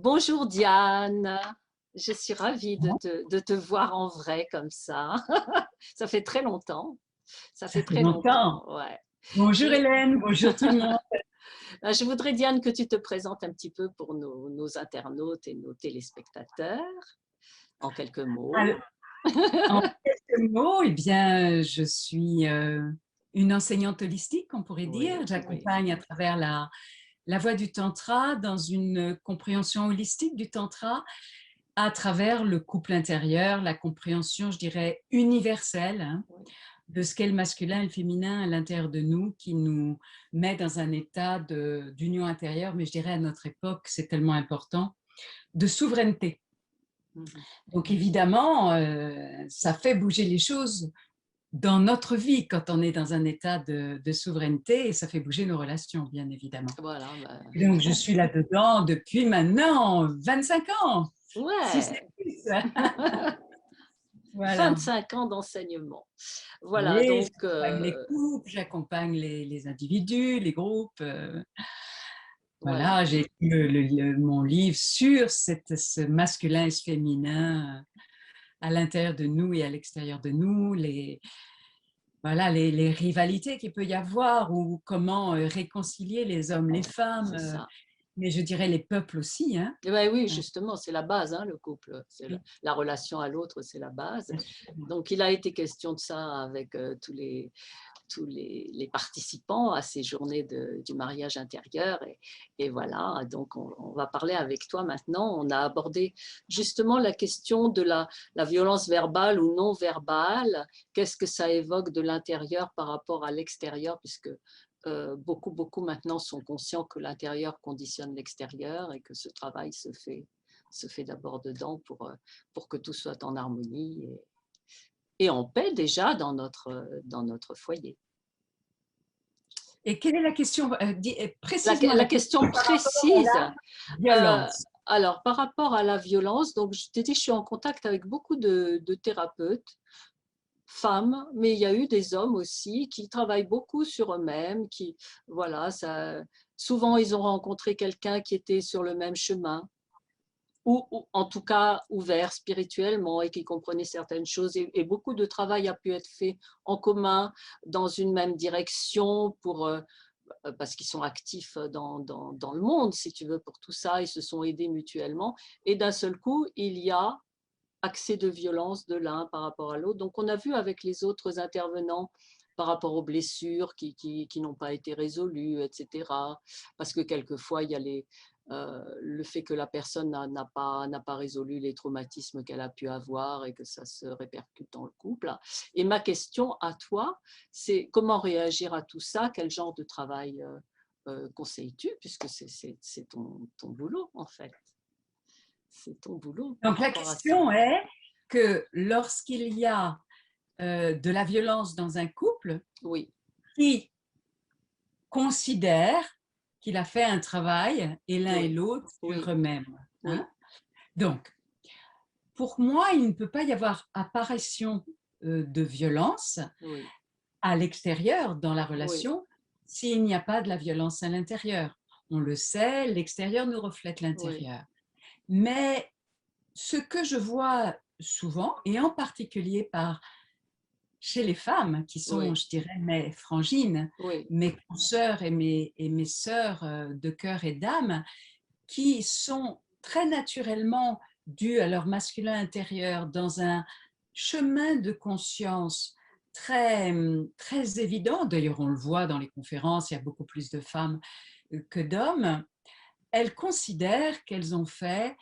Bonjour Diane, je suis ravie Bon, de te voir en vrai comme ça. Ça fait très longtemps, ça ça fait fait très longtemps. longtemps, ouais. Je, Bonjour Hélène, bonjour tout le monde. je voudrais Diane que tu te présentes un petit peu pour nos internautes et nos téléspectateurs, en quelques mots. Alors, en quelques mots, eh bien, je suis une enseignante holistique, on pourrait dire. Oui, oui, J'accompagne à travers la voie du tantra dans une compréhension holistique du tantra à travers le couple intérieur, la compréhension, je dirais, universelle, hein, oui. de ce qu'est le masculin et le féminin à l'intérieur de nous, qui nous met dans un état d'union intérieure, mais je dirais à notre époque, c'est tellement important, de souveraineté. Mhm. Donc évidemment, ça fait bouger les choses dans notre vie quand on est dans un état de souveraineté et ça fait bouger nos relations, bien évidemment. Voilà, bah, Et donc je suis là-dedans depuis maintenant 25 ans, si c'est ouais, plus. Voilà. 25 ans d'enseignement. Voilà, Oui, donc, j'accompagne les couples, j'accompagne les individus, les groupes. voilà. Voilà, j'ai écrit mon livre sur ce masculin et ce féminin à l'intérieur de nous et à l'extérieur de nous, voilà, les rivalités qu'il peut y avoir ou comment réconcilier les hommes, les femmes, C'est ça. mais je dirais les peuples aussi, hein. Eh ben oui, justement, c'est la base, hein, le couple. C'est Oui, la relation à l'autre, c'est la base. absolument. Donc, il a été question de ça avec tous les participants à ces journées du mariage intérieur. Et voilà, donc on va parler avec toi maintenant. On a abordé justement la question de la violence verbale ou non verbale. Qu'est-ce que ça évoque de l'intérieur par rapport à l'extérieur, puisque beaucoup maintenant sont conscients que l'intérieur conditionne l'extérieur et que ce travail se fait d'abord dedans pour que tout soit en harmonie et en paix déjà dans notre foyer. Et quelle est la question, précisément La la question question par rapport à précise, la violence? alors par rapport à la violence, donc je t'ai dit, je suis en contact avec beaucoup de thérapeutes, femmes, mais il y a eu des hommes aussi qui travaillent beaucoup sur eux-mêmes, qui, voilà, ça, souvent ils ont rencontré quelqu'un qui était sur le même chemin, ou en tout cas ouvert spirituellement et qui comprenait certaines choses. Et beaucoup de travail a pu être fait en commun dans une même direction parce qu'ils sont actifs dans le monde, si tu veux, pour tout ça, ils se sont aidés mutuellement. Et d'un seul coup, il y a accès de violence de l'un par rapport à l'autre. Donc, on a vu avec les autres intervenants par rapport aux blessures qui n'ont pas été résolues, etc. Parce que quelquefois, il y a le fait que la personne n'a pas résolu les traumatismes qu'elle a pu avoir et que ça se répercute dans le couple. Et ma question à toi, c'est comment réagir à tout ça? Quel genre de travail conseilles-tu? Puisque c'est ton boulot, en fait. C'est ton boulot par Donc la rapport à ça. question est que lorsqu'il y a de la violence dans un couple, Oui, qui considère qu'il a fait un travail et l'un et oui, l'autre sur oui, eux-mêmes, oui, hein. Donc, pour moi, il ne peut pas y avoir apparition de violence oui, à l'extérieur dans la oui, relation s'il n'y a pas de la violence à l'intérieur. On le sait, l'extérieur nous reflète oui, l'intérieur. Mais ce que je vois souvent, et en particulier chez les femmes, qui sont, oui, je dirais, mes frangines, oui, mes consoeurs et mes sœurs de cœur et d'âme, qui sont très naturellement dues à leur masculin intérieur dans un chemin de conscience très, très évident. D'ailleurs, on le voit dans les conférences, il y a beaucoup plus de femmes que d'hommes. Elles considèrent qu'elles ont fait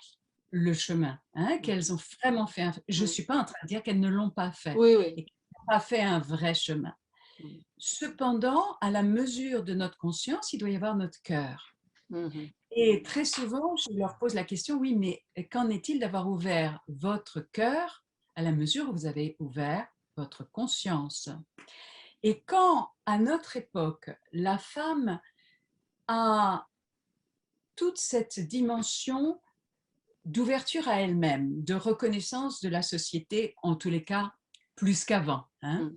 le chemin, hein, qu'elles mhm, ont vraiment fait je ne mhm. suis pas en train de dire qu'elles ne l'ont pas fait Oui, oui, et qu'elles n'ont pas fait un vrai chemin. mhm, Cependant, à la mesure de notre conscience, il doit y avoir notre cœur. mhm, Et très souvent, je leur pose la question, oui, mais qu'en est-il d'avoir ouvert votre cœur à la mesure où vous avez ouvert votre conscience? Et quand, à notre époque, la femme a toute cette dimension d'ouverture à elle-même, de reconnaissance de la société, en tous les cas, plus qu'avant, hein, mhm.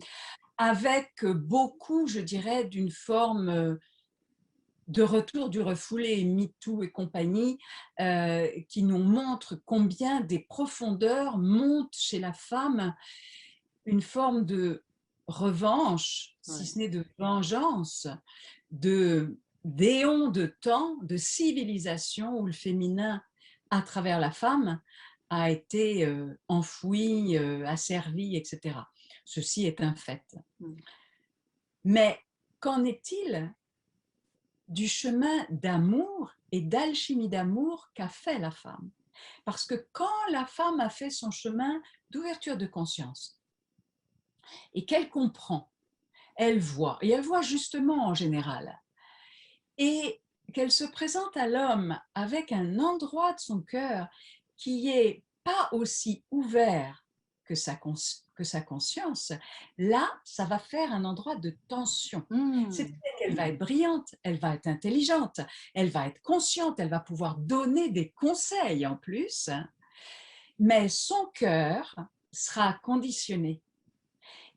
avec beaucoup, je dirais, d'une forme de retour du refoulé, MeToo et compagnie, qui nous montrent combien des profondeurs montent chez la femme une forme de revanche, si Ouais. ce n'est de vengeance, d'éons de temps, de civilisation où le féminin, à travers la femme, a été enfoui, asservi, etc. Ceci est un fait. Mm. Mais qu'en est-il du chemin d'amour et d'alchimie d'amour qu'a fait la femme? Parce que quand la femme a fait son chemin d'ouverture de conscience et qu'elle comprend, elle voit, et elle voit justement en général, et qu'elle se présente à l'homme avec un endroit de son cœur qui est pas aussi ouvert que sa conscience, là, ça va faire un endroit de tension. Mm. C'est-à-dire qu'elle va être brillante, elle va être intelligente, elle va être consciente, elle va pouvoir donner des conseils en plus, mais son cœur sera conditionné.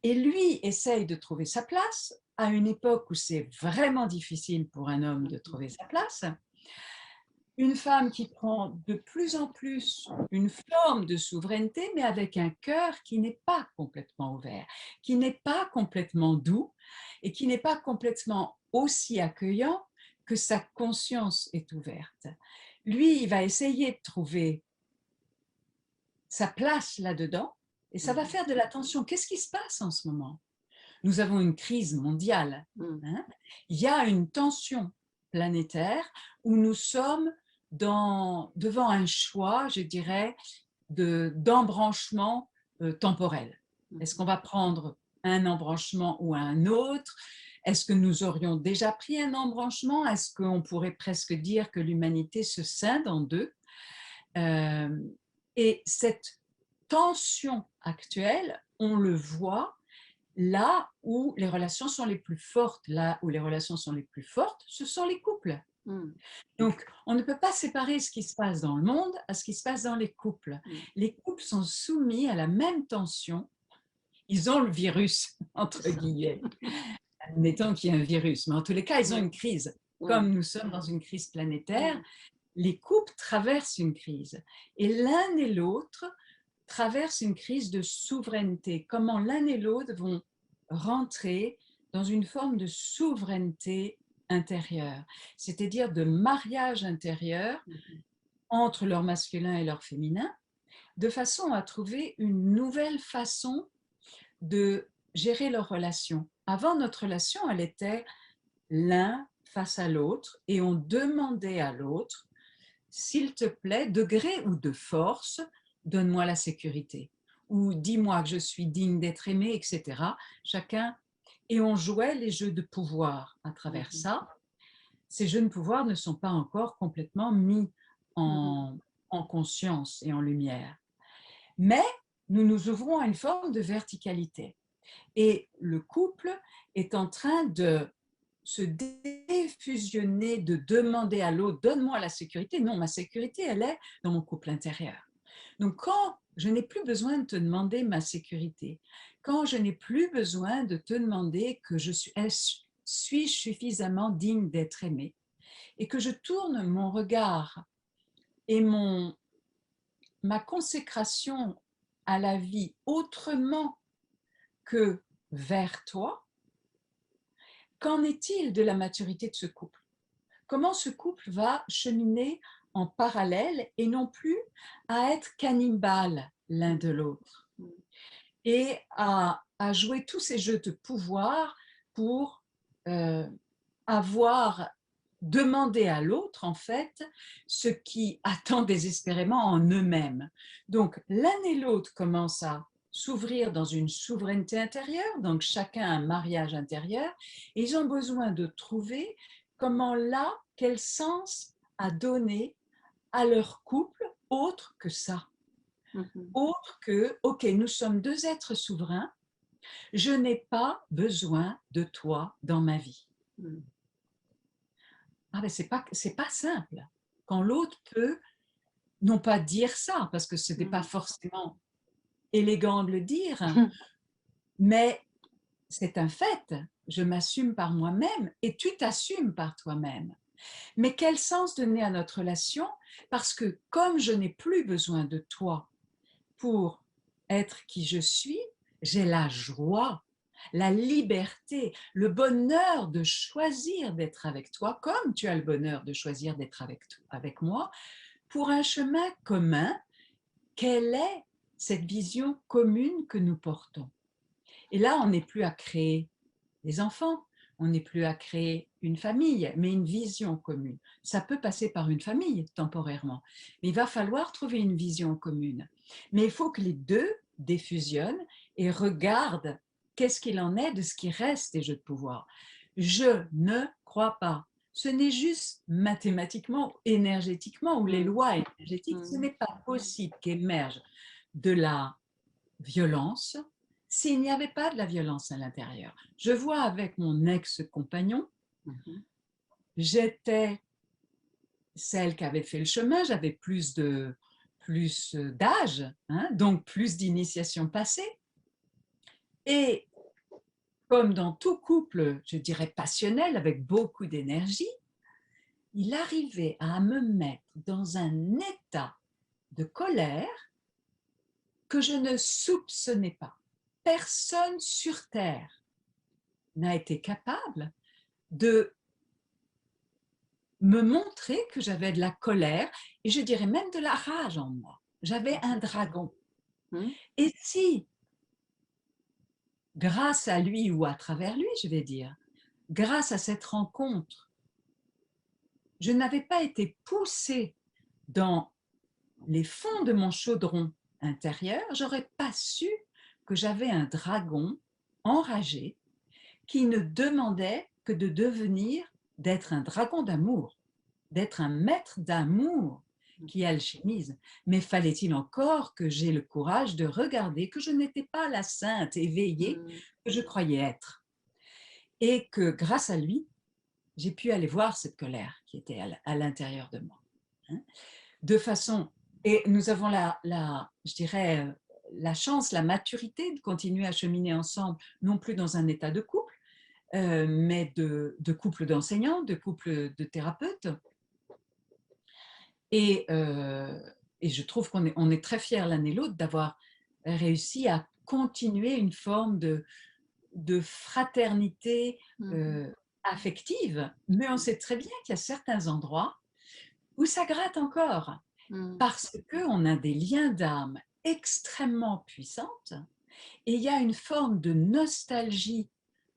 Et lui essaye de trouver sa place à une époque où c'est vraiment difficile pour un homme de trouver sa place. Une femme qui prend de plus en plus une forme de souveraineté, mais avec un cœur qui n'est pas complètement ouvert, qui n'est pas complètement doux et qui n'est pas complètement aussi accueillant que sa conscience est ouverte. Lui, il va essayer de trouver sa place là-dedans et ça va faire de la tension. Qu'est-ce qui se passe en ce moment? Nous avons une crise mondiale. Mm. Hein? Il y a une tension planétaire où nous sommes devant un choix, je dirais, d'embranchement temporel. Est-ce qu'on va prendre un embranchement ou un autre? Est-ce que nous aurions déjà pris un embranchement? Est-ce qu'on pourrait presque dire que l'humanité se scinde en deux? Et cette tension actuelle, on le voit là où les relations sont les plus fortes. Là où les relations sont les plus fortes, ce sont les couples. Mm. Donc, on ne peut pas séparer ce qui se passe dans le monde à ce qui se passe dans les couples. Mm. Les couples sont soumis à la même tension. Ils ont le virus, entre guillemets, admettons qu'il y a un virus, mais en tous les cas, ils ont une crise. Ouais. Comme nous sommes dans une crise planétaire, Mm. les couples traversent une crise. Et l'un et l'autre traversent une crise de souveraineté. Comment l'un et l'autre vont rentrer dans une forme de souveraineté intérieure, c'est-à-dire de mariage intérieur Mhm. entre leur masculin et leur féminin, de façon à trouver une nouvelle façon de gérer leur relation. Avant, notre relation, elle était l'un face à l'autre et on demandait à l'autre, s'il te plaît, de gré ou de force, donne-moi la sécurité ou dis-moi que je suis digne d'être aimé, etc. Chacun, et on jouait les jeux de pouvoir à travers Mhm. ça. Ces jeux de pouvoir ne sont pas encore complètement mis Mhm. en conscience et en lumière. Mais nous nous ouvrons à une forme de verticalité. Et le couple est en train de se défusionner, de demander à l'autre, donne-moi la sécurité. Non, ma sécurité, elle est dans mon couple intérieur. Donc, quand je n'ai plus besoin de te demander ma sécurité, quand je n'ai plus besoin de te demander que suis-je suffisamment digne d'être aimé, et que je tourne mon regard et ma consécration à la vie autrement que vers toi, qu'en est-il de la maturité de ce couple? Comment ce couple va cheminer en parallèle et non plus à être cannibales l'un de l'autre et à jouer tous ces jeux de pouvoir pour avoir demandé à l'autre, en fait, ce qui attend désespérément en eux-mêmes. Donc, l'un et l'autre commencent à s'ouvrir dans une souveraineté intérieure, donc chacun a un mariage intérieur, et ils ont besoin de trouver comment là, quel sens à donner à leur couple autre que ça. Mhm. Autre que, ok, nous sommes deux êtres souverains, je n'ai pas besoin de toi dans ma vie. Mhm. Ah ben c'est pas simple. Quand l'autre peut, non pas dire ça, parce que ce n'est pas Mhm. forcément élégant de le dire, mais c'est un fait. Je m'assume par moi-même et tu t'assumes par toi-même. Mais quel sens donner à notre relation? Parce que comme je n'ai plus besoin de toi pour être qui je suis, j'ai la joie, la liberté, le bonheur de choisir d'être avec toi, comme tu as le bonheur de choisir d'être avec moi, pour un chemin commun. Quelle est cette vision commune que nous portons? Et là, on n'est plus à créer des enfants, on n'est plus à créer une famille, mais une vision commune. Ça peut passer par une famille temporairement, mais il va falloir trouver une vision commune. Mais il faut que les deux défusionnent et regardent qu'est-ce qu'il en est de ce qui reste des jeux de pouvoir. Je ne crois pas. Ce n'est juste mathématiquement, énergétiquement, ou les Mm. lois énergétiques, ce Mm. n'est pas possible qu'émerge de la violence s'il n'y avait pas de la violence à l'intérieur. Je vois avec mon ex-compagnon, Mhm. j'étais celle qui avait fait le chemin, j'avais plus d'âge, hein, donc plus d'initiation passée. Et comme dans tout couple, je dirais passionnel, avec beaucoup d'énergie, il arrivait à me mettre dans un état de colère que je ne soupçonnais pas. Personne sur Terre n'a été capable de me montrer que j'avais de la colère et je dirais même de la rage en moi. J'avais un dragon. Mm. Et si, grâce à lui ou à travers lui, je vais dire, grâce à cette rencontre, je n'avais pas été poussée dans les fonds de mon chaudron intérieur, j'aurais pas su que j'avais un dragon enragé qui ne demandait que de devenir, d'être un dragon d'amour, d'être un maître d'amour qui alchimise. Mais fallait-il encore que j'aie le courage de regarder que je n'étais pas la sainte éveillée Mm. que je croyais être. Et que grâce à lui, j'ai pu aller voir cette colère qui était à l'intérieur de moi. Hein. De façon, et nous avons je dirais, la chance, la maturité de continuer à cheminer ensemble, non plus dans un état de couple, mais de couple d'enseignants, de couple de thérapeutes. Et, euh, et je trouve on est très fiers l'un et l'autre d'avoir réussi à continuer une forme de fraternité Mhm. affective, mais on sait très bien qu'il y a certains endroits où ça gratte encore, Mm. parce qu'on a des liens d'âme extrêmement puissantes et il y a une forme de nostalgie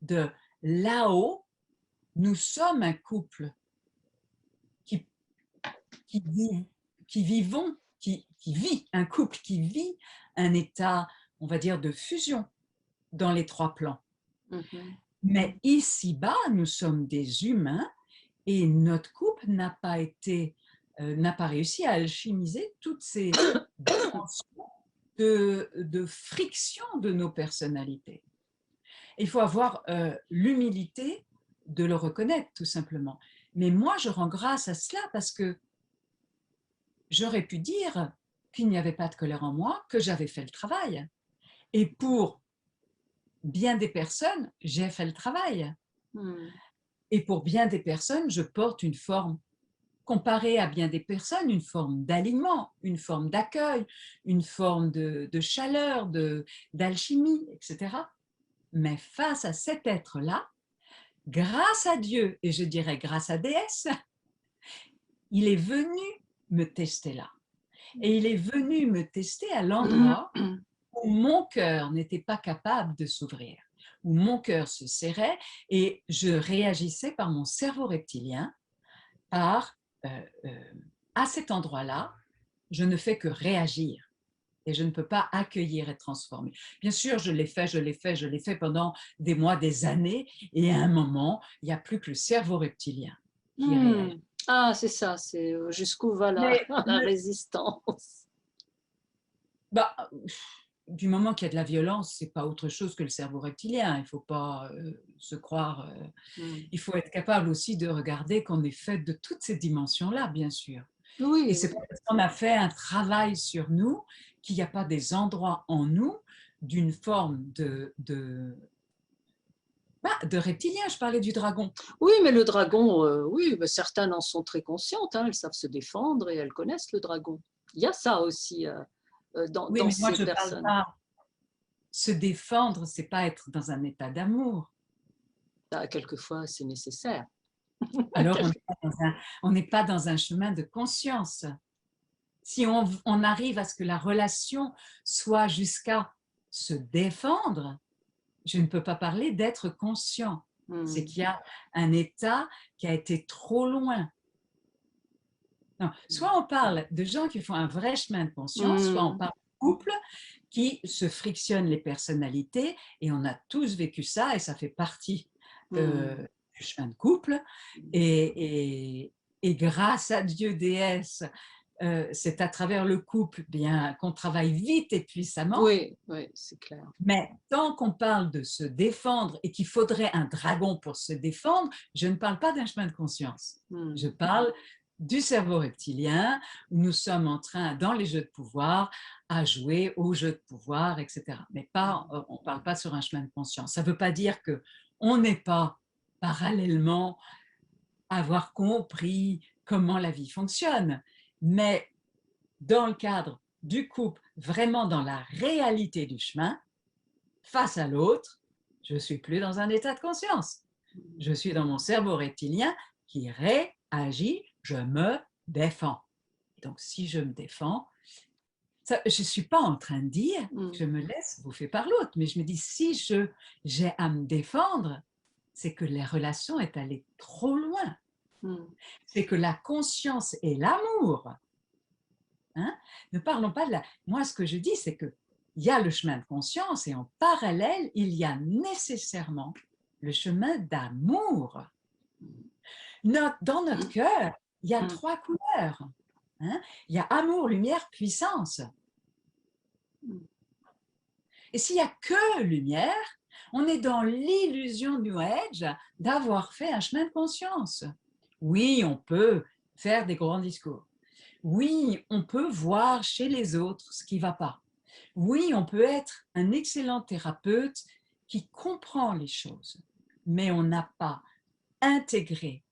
de là-haut, nous sommes un couple qui, qui, vit, qui vivons, qui vit, un couple qui vit un état, on va dire, de fusion dans les trois plans. Mhm. Mais ici-bas, nous sommes des humains et notre couple n'a pas réussi à alchimiser toutes ces dimensions de friction de nos personnalités. Il faut avoir l'humilité de le reconnaître, tout simplement. Mais moi, je rends grâce à cela parce que j'aurais pu dire qu'il n'y avait pas de colère en moi, que j'avais fait le travail. Et pour bien des personnes, j'ai fait le travail. Mm. Et pour bien des personnes, je porte une forme, comparée à bien des personnes, une forme d'alignement, une forme d'accueil, une forme de chaleur, d'alchimie, etc. Mais face à cet être-là, grâce à Dieu, et je dirais grâce à Déesse, il est venu me tester là. Et il est venu me tester à l'endroit où mon cœur n'était pas capable de s'ouvrir, où mon cœur se serrait et je réagissais par mon cerveau reptilien, par à cet endroit-là, je ne fais que réagir et je ne peux pas accueillir et transformer. Bien sûr, je l'ai fait pendant des mois, des années, et à un moment, il n'y a plus que le cerveau reptilien qui réagit. Mm. Ah, c'est ça, c'est jusqu'où va Mais la résistance. bah, du moment qu'il y a de la violence, c'est pas autre chose que le cerveau reptilien. Il ne faut pas se croire. Mm. Il faut être capable aussi de regarder qu'on est fait de toutes ces dimensions-là, bien sûr. Et Oui, c'est pas parce qu'on a fait un travail sur nous qu'il n'y a pas des endroits en nous d'une forme De reptilien, je parlais du dragon. Oui, mais le dragon, oui, mais certaines en sont très conscientes, hein, elles savent se défendre et elles connaissent le dragon. Il y a ça aussi Oui, dans mais moi, ces je ne parle personnes. pas. Se défendre, c'est pas être dans un état d'amour. Ah, quelquefois, c'est nécessaire. Alors, on n'est pas dans un chemin de conscience. Si on arrive à ce que la relation soit jusqu'à se défendre, je ne peux pas parler d'être conscient. C'est qu'il y a un état qui a été trop loin. Non. Soit on parle de gens qui font un vrai chemin de conscience, soit on parle de couples qui se frictionnent les personnalités, et on a tous vécu ça, et ça fait partie du chemin de couple. Et grâce à Dieu déesse, c'est à travers le couple bien qu'on travaille vite et puissamment. Oui, oui, c'est clair. Mais tant qu'on parle de se défendre et qu'il faudrait un dragon pour se défendre, je ne parle pas d'un chemin de conscience. Je parle du cerveau reptilien, où nous sommes en train, dans les jeux de pouvoir, à jouer aux jeux de pouvoir, etc. Mais pas, on ne parle pas sur un chemin de conscience. Ça ne veut pas dire qu'on n'est pas parallèlement avoir compris comment la vie fonctionne, mais dans le cadre du couple, vraiment dans la réalité du chemin, face à l'autre, je ne suis plus dans un état de conscience. Je suis dans mon cerveau reptilien qui réagit, je me défends. Donc, si je me défends, ça, je ne suis pas en train de dire que je me laisse bouffer par l'autre, mais je me dis, si j'ai à me défendre, c'est que la relation est allée trop loin. C'est que la conscience et l'amour, hein, ne parlons pas de la... Moi, ce que je dis, c'est qu'il y a le chemin de conscience et en parallèle, il y a nécessairement le chemin d'amour. Dans notre cœur, il y a 3 couleurs. Hein? Il y a amour, lumière, puissance. Et s'il n'y a que lumière, on est dans l'illusion New Age d'avoir fait un chemin de conscience. Oui, on peut faire des grands discours. Oui, on peut voir chez les autres ce qui ne va pas. Oui, on peut être un excellent thérapeute qui comprend les choses, mais on n'a pas intégré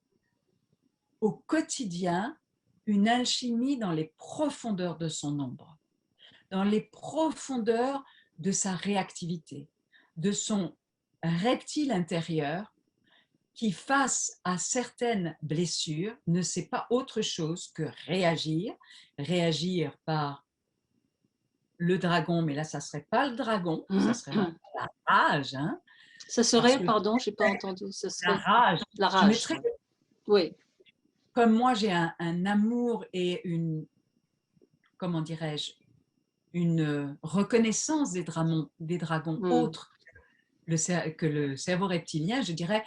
au quotidien une alchimie dans les profondeurs de son ombre, dans les profondeurs de sa réactivité, de son reptile intérieur qui, face à certaines blessures, ne sait pas autre chose que réagir par le dragon, mais là, ça ne serait pas le dragon, ça serait la rage. Hein, ça serait, pardon, je n'ai pas entendu, ça la serait rage. la Je rage. mettrais, Oui. comme moi, j'ai un amour et comment dirais-je, une reconnaissance des dragons autres que le cerveau reptilien, je dirais,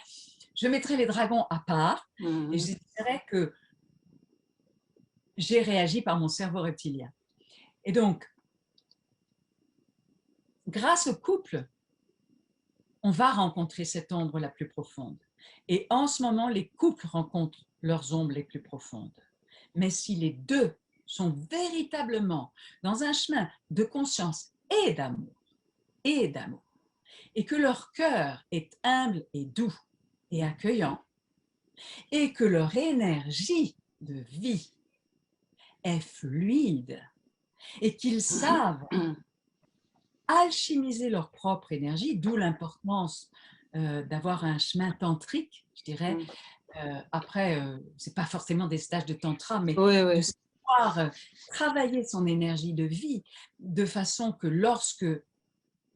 je mettrais les dragons à part et je dirais que j'ai réagi par mon cerveau reptilien. Et donc, grâce au couple, on va rencontrer cette ombre la plus profonde. Et en ce moment, les couples rencontrent leurs ombres les plus profondes. Mais si les deux sont véritablement dans un chemin de conscience et d'amour, et que leur cœur est humble et doux et accueillant, et que leur énergie de vie est fluide, et qu'ils savent alchimiser leur propre énergie, d'où l'importance d'avoir un chemin tantrique, je dirais. Après, ce n'est pas forcément des stages de tantra, mais de savoir travailler son énergie de vie de façon que lorsque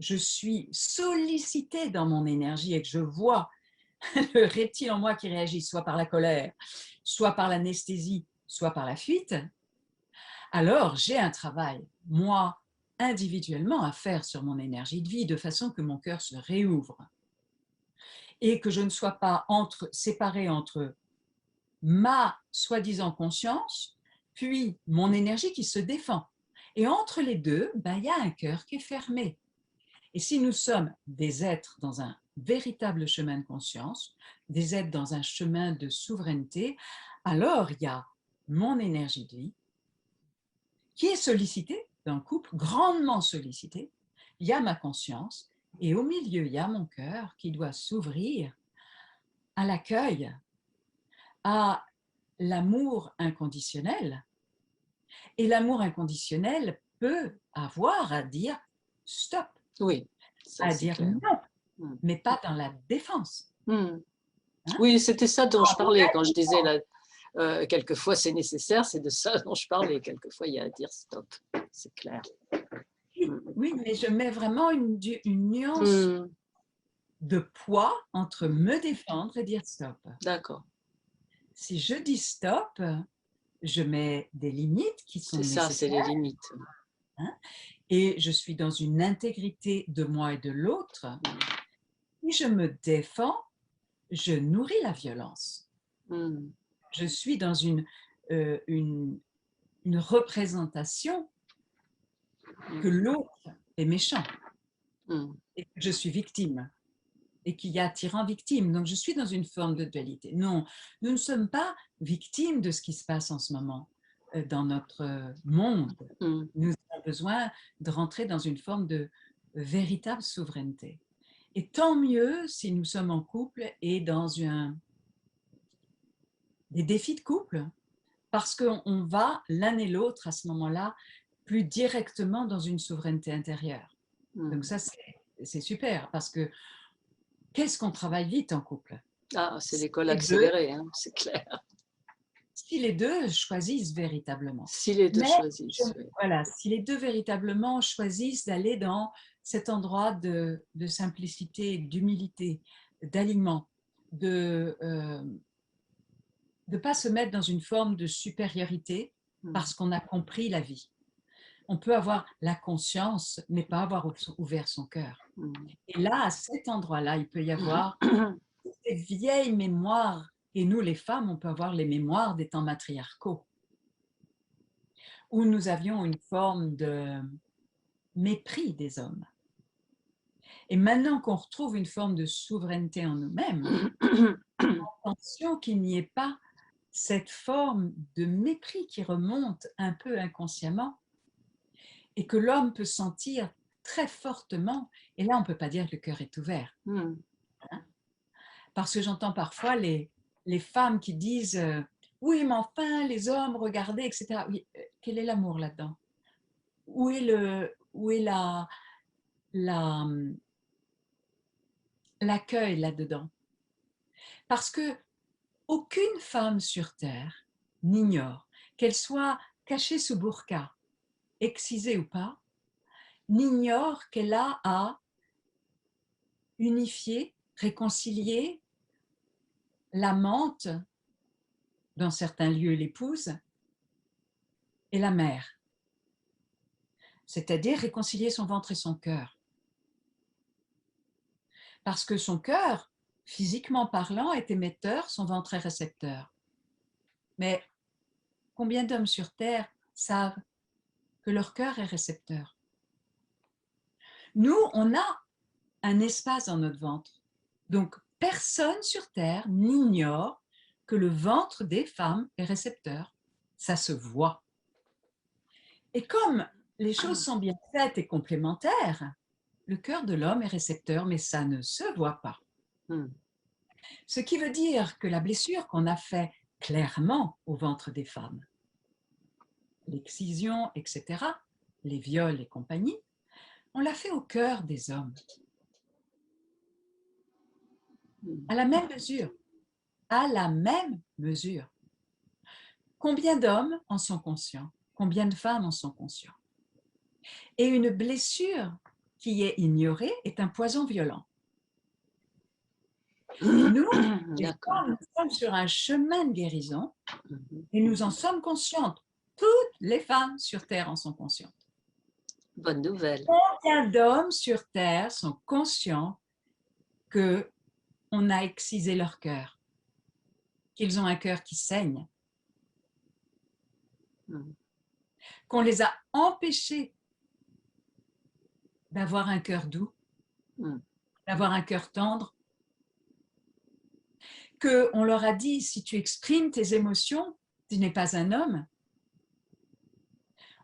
je suis sollicitée dans mon énergie et que je vois le reptile en moi qui réagit soit par la colère, soit par l'anesthésie, soit par la fuite, alors j'ai un travail, moi, individuellement à faire sur mon énergie de vie de façon que mon cœur se réouvre et que je ne sois pas séparée entre ma soi-disant conscience puis mon énergie qui se défend. Et entre les deux, il y a un cœur qui est fermé. Et si nous sommes des êtres dans un véritable chemin de conscience, des êtres dans un chemin de souveraineté, alors il y a mon énergie de vie qui est sollicitée dans le couple, grandement sollicitée. Il y a ma conscience Et au milieu, il y a mon cœur qui doit s'ouvrir à l'accueil, à l'amour inconditionnel. Et l'amour inconditionnel peut avoir à dire stop, Oui, ça à c'est dire clair. non, Mm. mais pas dans la défense. Mm. Hein. Oui, c'était ça dont je Dans parlais quand je disais l'aliment. quelquefois c'est nécessaire, c'est de ça dont je parlais. Quelquefois il y a à dire stop, c'est clair. Oui, Mm. oui, mais je mets vraiment une nuance Mm. de poids entre me défendre et dire stop. D'accord, Si je dis stop, je mets des limites qui sont c'est ça, c'est les nécessaires, limites. hein, et je suis dans une intégrité de moi et de l'autre. Si je me défends, je nourris la violence. Mm. Je suis dans euh, une, une représentation que l'autre est méchant Mm. et que je suis victime et qu'il y a tyran-victime. Donc, je suis dans une forme de dualité. Non, nous ne sommes pas victimes de ce qui se passe en ce moment dans notre monde. Mm. Nous avons besoin de rentrer dans une forme de véritable souveraineté. Et tant mieux si nous sommes en couple et dans des défis de couple, parce qu'on va l'un et l'autre à ce moment-là plus directement dans une souveraineté intérieure. Mm. Donc ça, c'est super, parce que qu'est-ce qu'on travaille vite en couple? Ah, c'est Si l'école les deux, accélérée, hein, c'est clair. si les deux choisissent véritablement. Si les deux Mais choisissent, oui. voilà, si les deux véritablement choisissent d'aller dans cet endroit de simplicité, d'humilité, d'alignement, de ne pas se mettre dans une forme de supériorité Mm. parce qu'on a compris la vie. On peut avoir la conscience, mais pas avoir ouvert son cœur. Mm. Et là, à cet endroit-là, il peut y avoir ces vieilles mémoires. Et nous, les femmes, on peut avoir les mémoires des temps matriarcaux, où nous avions une forme de mépris des hommes. Et maintenant qu'on retrouve une forme de souveraineté en nous-mêmes, attention qu'il n'y ait pas cette forme de mépris qui remonte un peu inconsciemment et que l'homme peut sentir très fortement. Et là, on ne peut pas dire que le cœur est ouvert. Mm. Parce que j'entends parfois les femmes qui disent oui, mais enfin, les hommes, regardez, etc. Oui, quel est l'amour là-dedans? Où est la, l'accueil là-dedans? Parce que aucune femme sur Terre n'ignore, qu'elle soit cachée sous burqa, excisée ou pas, n'ignore qu'elle a à unifier, réconcilier l'amante, dans certains lieux l'épouse, et la mère. C'est-à-dire réconcilier son ventre et son cœur. Parce que son cœur, physiquement parlant, est émetteur, son ventre est récepteur. Mais combien d'hommes sur Terre savent que leur cœur est récepteur? Nous, on a un espace dans notre ventre. Donc, personne sur Terre n'ignore que le ventre des femmes est récepteur. Ça se voit. Et comme les choses sont bien faites et complémentaires, le cœur de l'homme est récepteur, mais ça ne se voit pas. Mm. Ce qui veut dire que la blessure qu'on a fait clairement au ventre des femmes, l'excision, etc., les viols et compagnie, on l'a fait au cœur des hommes, à la même mesure, à la même mesure. Combien d'hommes en sont conscients? Combien de femmes en sont conscients? Et une blessure qui est ignorée est un poison violent. Nous, les D'accord. femmes, nous sommes sur un chemin de guérison Mhm. et nous en sommes conscientes. Toutes les femmes sur Terre en sont conscientes. Bonne nouvelle. Combien d'hommes sur Terre sont conscients qu'on a excisé leur cœur, qu'ils ont un cœur qui saigne, Mm. qu'on les a empêchés d'avoir un cœur doux, Mm. d'avoir un cœur tendre, qu'on leur a dit, si tu exprimes tes émotions, tu n'es pas un homme.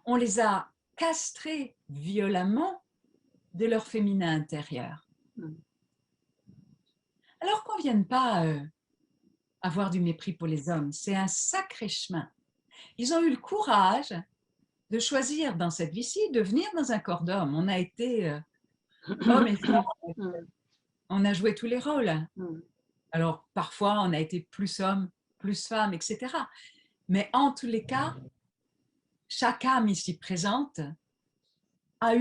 On les a castrés violemment de leur féminin intérieur. Mm. Alors qu'on ne vienne pas avoir du mépris pour les hommes, c'est un sacré chemin. Ils ont eu le courage de choisir dans cette vie-ci de venir dans un corps d'homme. On a été hommes et femmes, Mm. on a joué tous les rôles. Mm. Alors parfois on a été plus homme, plus femme, etc. Mais en tous les cas, chaque âme ici présente a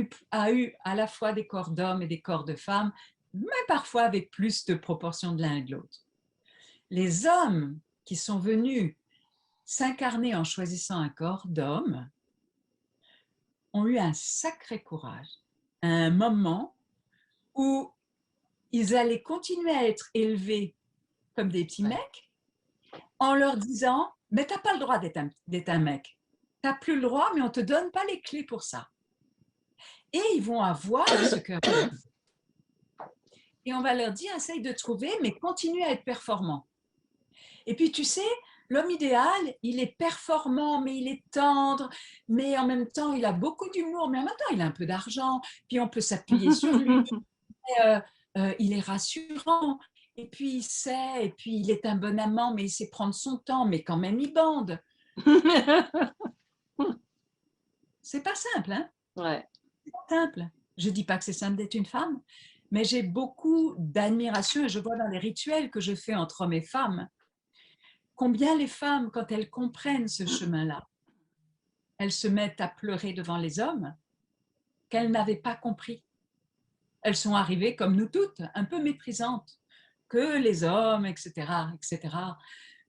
eu à la fois des corps d'hommes et des corps de femmes, mais parfois avec plus de proportions de l'un et de l'autre. Les hommes qui sont venus s'incarner en choisissant un corps d'homme ont eu un sacré courage à un moment où ils allaient continuer à être élevés comme des petits mecs en leur disant « mais tu n'as pas le droit d'être un mec, tu n'as plus le droit, mais on ne te donne pas les clés pour ça ». Et ils vont avoir ce cœur. Et on va leur dire, essaye de trouver, mais continue à être performant. Et puis tu sais, l'homme idéal, il est performant, mais il est tendre, mais en même temps, il a beaucoup d'humour, mais en même temps, il a un peu d'argent, puis on peut s'appuyer sur lui. Il est rassurant, et puis il sait, et puis il est un bon amant, mais il sait prendre son temps, mais quand même il bande. C'est pas simple, hein? Ouais. C'est pas simple. Je dis pas que c'est simple d'être une femme, mais j'ai beaucoup d'admiration et je vois dans les rituels que je fais entre hommes et femmes, combien les femmes, quand elles comprennent ce chemin-là, elles se mettent à pleurer devant les hommes qu'elles n'avaient pas compris. Elles sont arrivées, comme nous toutes, un peu méprisantes, que les hommes, etc.,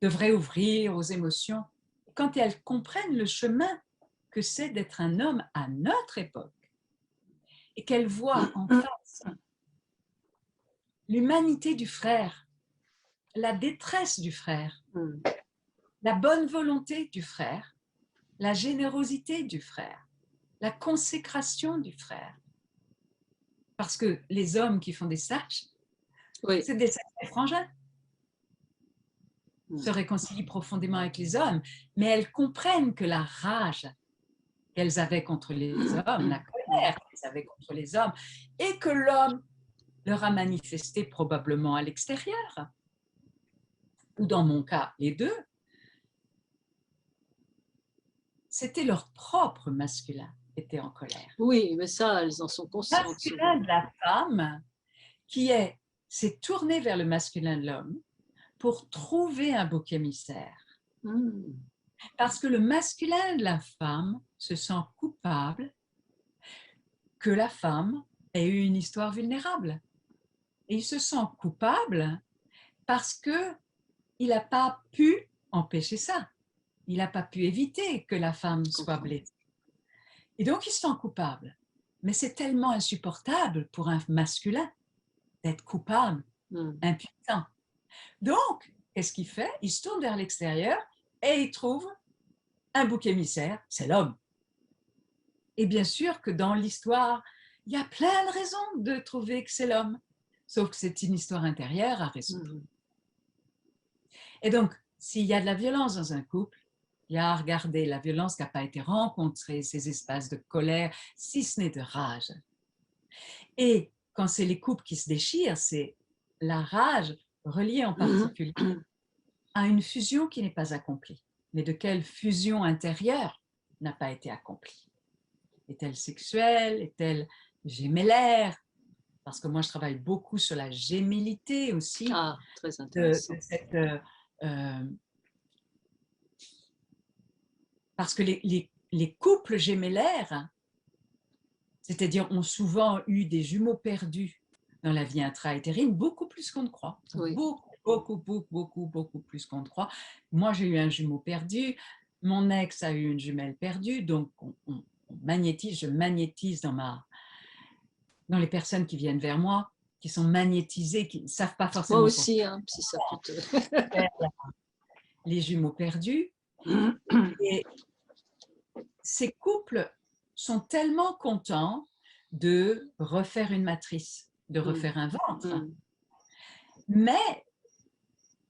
devraient ouvrir aux émotions. Quand elles comprennent le chemin que c'est d'être un homme à notre époque, et qu'elles voient en face l'humanité du frère, la détresse du frère, la bonne volonté du frère, la générosité du frère, la consécration du frère. Parce que les hommes qui font des sages, Oui. c'est des sacrés frangins. Se réconcilient profondément avec les hommes, mais elles comprennent que la rage qu'elles avaient contre les hommes, la colère qu'elles avaient contre les hommes, et que l'homme leur a manifesté probablement à l'extérieur, ou dans mon cas, les deux, c'était leur propre masculin qui était en colère. Oui, mais ça, elles en sont conscientes. Le masculin de la femme s'est tourné vers le masculin de l'homme pour trouver un bouc émissaire. Parce que le masculin de la femme se sent coupable que la femme ait eu une histoire vulnérable. Et il se sent coupable parce qu'il n'a pas pu empêcher ça. Il n'a pas pu éviter que la femme soit blessée. Et donc, il se sent coupable. Mais c'est tellement insupportable pour un masculin d'être coupable, impuissant. Donc, qu'est-ce qu'il fait? Il se tourne vers l'extérieur et il trouve un bouc émissaire, c'est l'homme. Et bien sûr que dans l'histoire, il y a plein de raisons de trouver que c'est l'homme, sauf que c'est une histoire intérieure à résoudre. Et donc, s'il y a de la violence dans un couple, il y a à regarder la violence qui n'a pas été rencontrée, ces espaces de colère, si ce n'est de rage. Et quand c'est les couples qui se déchirent, c'est la rage reliée en particulier à une fusion qui n'est pas accomplie. Mais de quelle fusion intérieure n'a pas été accomplie? Est-elle sexuelle? Est-elle gémellaire? Parce que moi, je travaille beaucoup sur la gémellité aussi. Ah, très intéressant. Parce que les couples gémellaires, c'est-à-dire ont souvent eu des jumeaux perdus dans la vie intra-utérine, beaucoup plus qu'on ne croit. Oui. Beaucoup plus qu'on ne croit. Moi, j'ai eu un jumeau perdu, mon ex a eu une jumelle perdue, donc je magnétise dans les personnes qui viennent vers moi, qui sont magnétisées, qui ne savent pas forcément. Moi aussi, hein, si ça peut te... Les jumeaux perdus. Et ces couples sont tellement contents de refaire une matrice, de refaire un ventre. Mais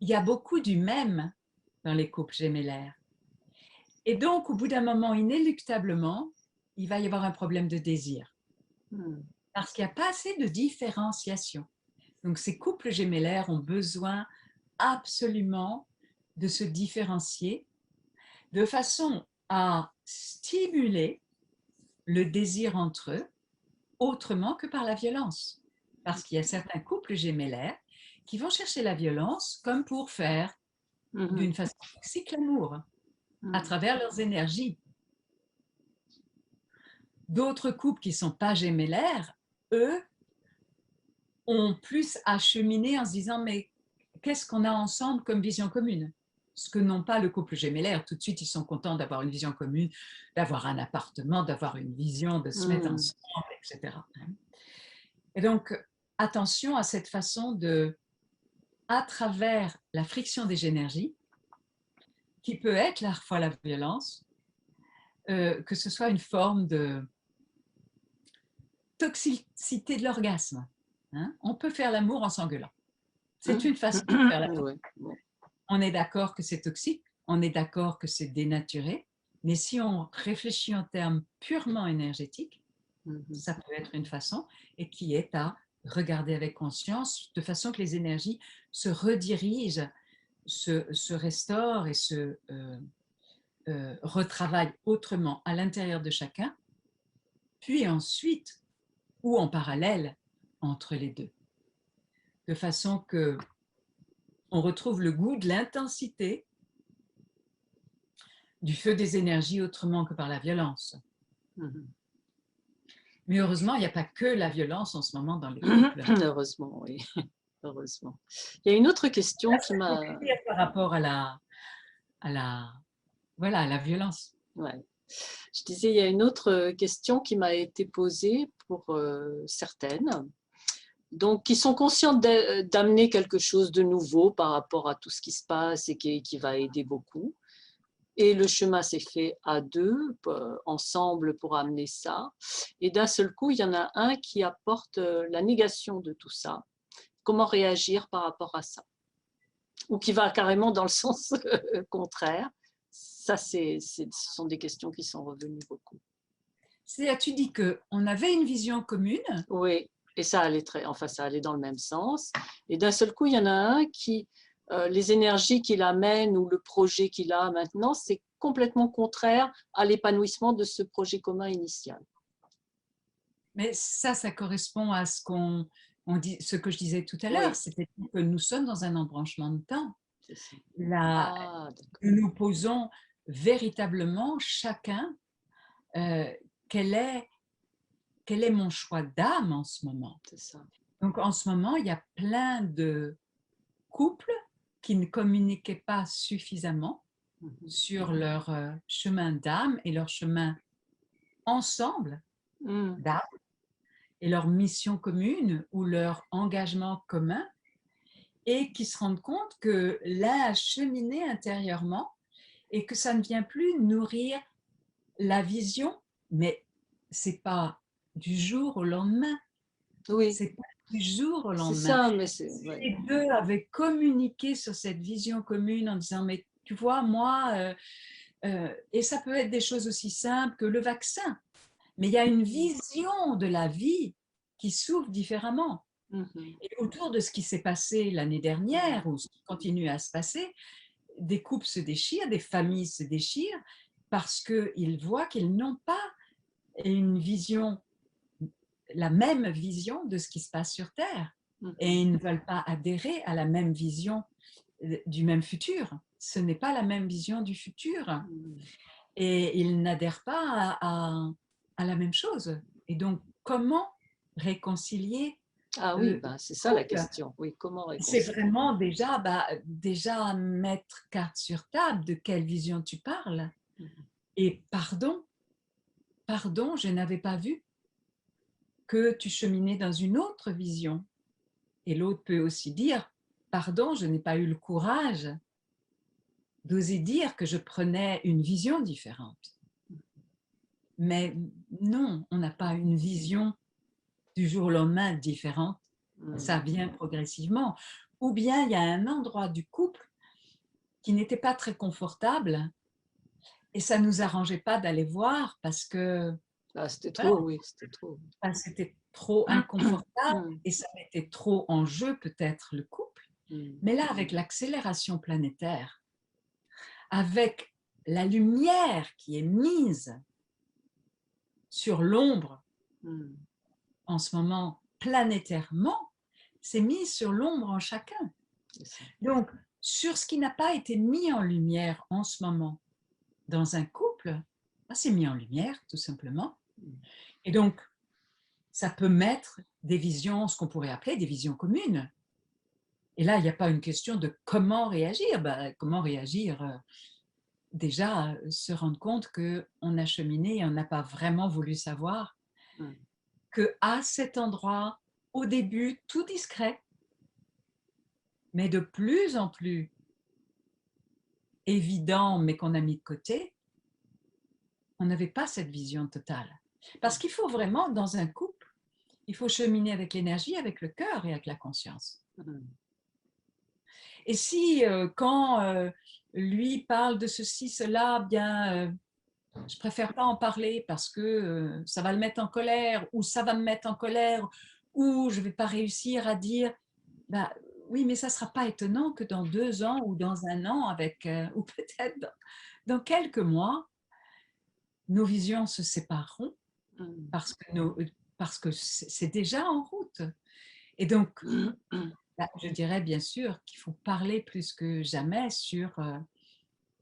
il y a beaucoup du même dans les couples gémellaires. Et donc, au bout d'un moment, inéluctablement, il va y avoir un problème de désir. parce qu'il n'y a pas assez de différenciation. Donc, ces couples gémellaires ont besoin absolument de se différencier de façon à stimuler le désir entre eux autrement que par la violence. Parce qu'il y a certains couples gémellaires qui vont chercher la violence comme pour faire d'une façon toxique l'amour à travers leurs énergies. D'autres couples qui ne sont pas gémellaires, eux, ont plus à cheminer en se disant mais qu'est-ce qu'on a ensemble comme vision commune? Ce que n'ont pas le couple gémellaire. Tout de suite, ils sont contents d'avoir une vision commune, d'avoir un appartement, d'avoir une vision, de se mettre ensemble, etc. Et donc, attention à cette façon de, à travers la friction des énergies, qui peut être à la fois la violence, que ce soit une forme de toxicité de l'orgasme. Hein? On peut faire l'amour en s'engueulant. C'est une façon de faire l'amour. Ouais, bon. On est d'accord que c'est toxique, on est d'accord que c'est dénaturé, mais si on réfléchit en termes purement énergétiques, ça peut être une façon et qui est à regarder avec conscience de façon que les énergies se redirigent, se restaurent et se retravaillent autrement à l'intérieur de chacun, puis ensuite, ou en parallèle, entre les deux. De façon que on retrouve le goût de l'intensité du feu des énergies autrement que par la violence. Mais heureusement, il n'y a pas que la violence en ce moment dans les couples. Heureusement, oui. Heureusement. Il y a une autre question qui m'a... Par rapport à la violence. Ouais. Je disais, il y a une autre question qui m'a été posée pour certaines, donc qui sont conscientes d'amener quelque chose de nouveau par rapport à tout ce qui se passe et qui va aider beaucoup. Et le chemin s'est fait à deux, ensemble pour amener ça. Et d'un seul coup, il y en a un qui apporte la négation de tout ça. Comment réagir par rapport à ça? Ou qui va carrément dans le sens contraire. Ça, ce sont des questions qui sont revenues beaucoup. C'est-à-dire, tu dis qu'on avait une vision commune. Oui, et ça allait ça allait dans le même sens. Et d'un seul coup, il y en a un qui, les énergies qu'il amène ou le projet qu'il a maintenant, c'est complètement contraire à l'épanouissement de ce projet commun initial. Mais ça correspond à ce ce que je disais tout à l'heure, c'est-à-dire que nous sommes dans un embranchement de temps. Nous posons véritablement chacun quel est mon choix d'âme en ce moment. Ça. Donc en ce moment, il y a plein de couples qui ne communiquaient pas suffisamment sur leur chemin d'âme et leur chemin ensemble d'âme et leur mission commune ou leur engagement commun, et qui se rendent compte que l'un a cheminé intérieurement et que ça ne vient plus nourrir la vision, mais c'est pas du jour au lendemain. Oui. C'est pas du jour au lendemain. C'est ça, mais les deux avaient communiqué sur cette vision commune en disant mais tu vois moi et ça peut être des choses aussi simples que le vaccin, mais il y a une vision de la vie qui s'ouvre différemment. Et autour de ce qui s'est passé l'année dernière ou ce qui continue à se passer, des couples se déchirent, des familles se déchirent parce qu'ils voient qu'ils n'ont pas une vision, la même vision de ce qui se passe sur Terre. Et ils ne veulent pas adhérer à la même vision du même futur. Ce n'est pas la même vision du futur. Et ils n'adhèrent pas à la même chose. Et donc, comment réconcilier? Ah oui, c'est ça la question. Oui, comment réconcilier? C'est vraiment déjà mettre carte sur table de quelle vision tu parles. Et pardon, je n'avais pas vu que tu cheminais dans une autre vision. Et l'autre peut aussi dire, pardon, je n'ai pas eu le courage d'oser dire que je prenais une vision différente. Mais non, on n'a pas une vision du jour au lendemain différente. Ça vient progressivement. Ou bien il y a un endroit du couple qui n'était pas très confortable et ça ne nous arrangeait pas d'aller voir parce que Ah, c'était Voilà, trop, oui, c'était trop. c'était trop inconfortable Mm, et ça mettait trop en jeu peut-être le couple. mm, Mais là, avec l'accélération planétaire, avec la lumière qui est mise sur l'ombre mm. en ce moment planétairement, c'est mis sur l'ombre en chacun. C'est ça. Donc, sur ce qui n'a pas été mis en lumière en ce moment dans un couple, c'est mis en lumière tout simplement. Mm. Et donc, ça peut mettre des visions, ce qu'on pourrait appeler des visions communes. Et là, il n'y a pas une question de comment réagir. Comment réagir déjà, se rendre compte qu'on a cheminé et on n'a pas vraiment voulu savoir Mm. qu'à cet endroit, au début, tout discret, mais de plus en plus évident, mais qu'on a mis de côté, on n'avait pas cette vision totale. Parce qu'il faut vraiment, dans un couple, il faut cheminer avec l'énergie, avec le cœur et avec la conscience. Mm. Et si, quand lui parle de ceci, cela, bien, je préfère pas en parler parce que ça va le mettre en colère, ou ça va me mettre en colère, ou je vais pas réussir à dire, bah, oui, mais ça sera pas étonnant que dans 2 ans ou dans 1 an, avec, ou peut-être dans quelques mois, nos visions se sépareront Mm. parce que c'est déjà en route. Et donc, Mm. Mm. je dirais bien sûr qu'il faut parler plus que jamais sur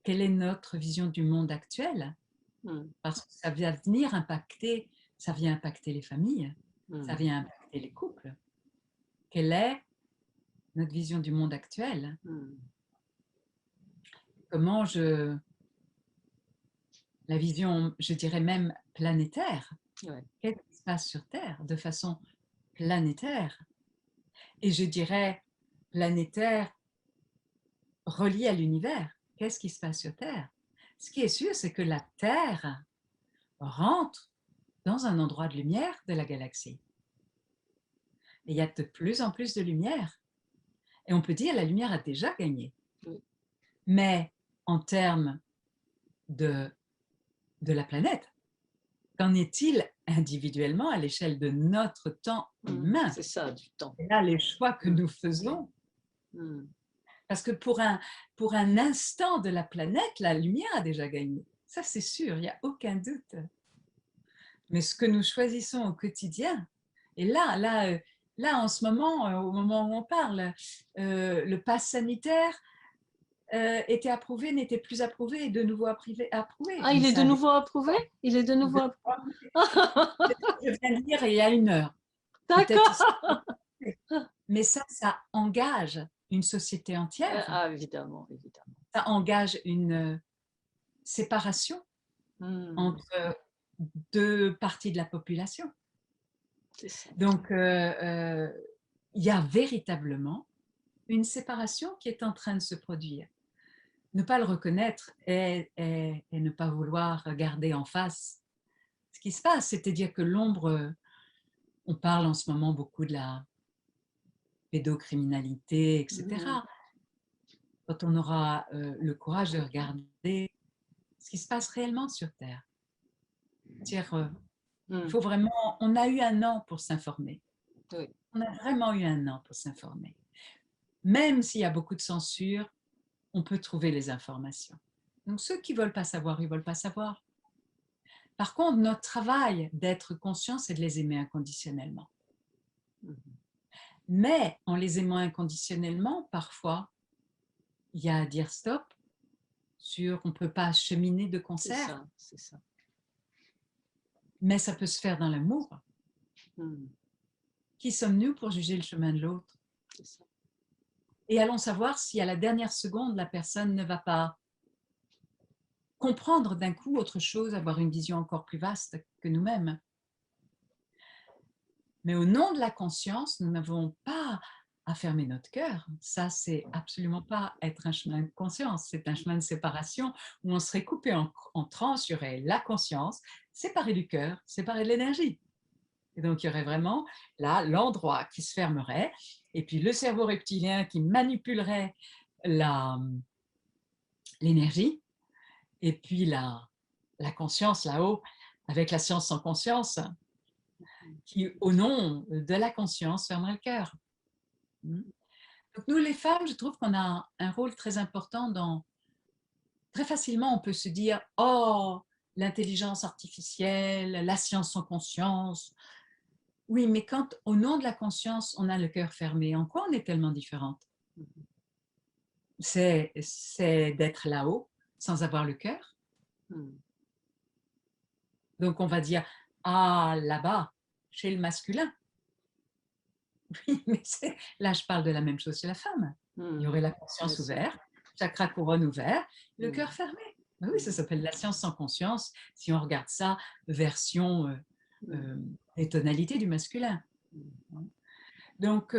quelle est notre vision du monde actuel, Mm. parce que ça vient venir impacter, ça vient impacter les familles, ça Mm. vient impacter les couples. Quelle est notre vision du monde actuel? Mm. Comment la vision, je dirais même planétaire, Ouais. qu'est-ce qui se passe sur Terre de façon planétaire? Et je dirais planétaire relié à l'univers. Qu'est-ce qui se passe sur Terre? Ce qui est sûr, c'est que la Terre rentre dans un endroit de lumière de la galaxie. Et il y a de plus en plus de lumière. Et on peut dire la lumière a déjà gagné. Oui. Mais en termes de, de la planète, qu'en est-il individuellement à l'échelle de notre temps Mm. humain? C'est ça, du temps. Et là, les choix que Mm. nous faisons, Mm. parce que pour un instant de la planète, la lumière a déjà gagné. Ça, c'est sûr, il n'y a aucun doute. Mais ce que nous choisissons au quotidien, et là en ce moment, au moment où on parle, le pass sanitaire était approuvé, n'était plus approuvé et de nouveau approuvé. Ah, Mais il est ça de avait nouveau approuvé? Il est de nouveau approuvé. je viens de dire il y a 1 heure. Peut-être ici, D'accord. mais ça engage une société entière, Ah, évidemment, évidemment. ça engage une séparation Mm. entre 2 parties de la population. C'est ça. Donc, il y a véritablement une séparation qui est en train de se produire. Ne pas le reconnaître et ne pas vouloir regarder en face ce qui se passe, c'est-à-dire que l'ombre, on parle en ce moment beaucoup de la pédocriminalité, Mm. etc. Quand on aura le courage de regarder ce qui se passe réellement sur Terre. C'est-à-dire, il Mm. faut vraiment, on a eu 1 an pour s'informer. Oui. On a vraiment eu 1 an pour s'informer. Même s'il y a beaucoup de censure, on peut trouver les informations. Donc ceux qui ne veulent pas savoir, ils ne veulent pas savoir. Par contre, notre travail d'être conscient, c'est de les aimer inconditionnellement. Mm. Mais en les aimant inconditionnellement, parfois, il y a à dire stop sur on ne peut pas cheminer de C'est concert, ça, c'est ça. mais ça peut se faire dans l'amour. Mm. Qui sommes-nous pour juger le chemin de l'autre? C'est ça. Et allons savoir si à la dernière seconde, la personne ne va pas comprendre d'un coup autre chose, avoir une vision encore plus vaste que nous-mêmes. Mais au nom de la conscience, nous n'avons pas à fermer notre cœur. Ça, c'est absolument pas être un chemin de conscience. C'est un chemin de séparation où on serait coupé en tranches. Il y aurait la conscience séparée du cœur, séparée de l'énergie. Et donc, il y aurait vraiment là l'endroit qui se fermerait et puis le cerveau reptilien qui manipulerait l'énergie et puis la conscience là-haut avec la science sans conscience, qui, au nom de la conscience, fermerait le cœur. Donc nous, les femmes, je trouve qu'on a un rôle très important dans... Très facilement, on peut se dire « Oh, l'intelligence artificielle, la science sans conscience ». Oui, mais quand, au nom de la conscience, on a le cœur fermé, en quoi on est tellement différente? C'est d'être là-haut, sans avoir le cœur. Donc on va dire « Ah, là-bas, chez le masculin ». Oui, mais là, je parle de la même chose chez la femme. Il y aurait la conscience ouverte, chakra couronne ouvert, le cœur fermé. Ben oui, ça s'appelle la science sans conscience, si on regarde ça, version les tonalités du masculin. Donc,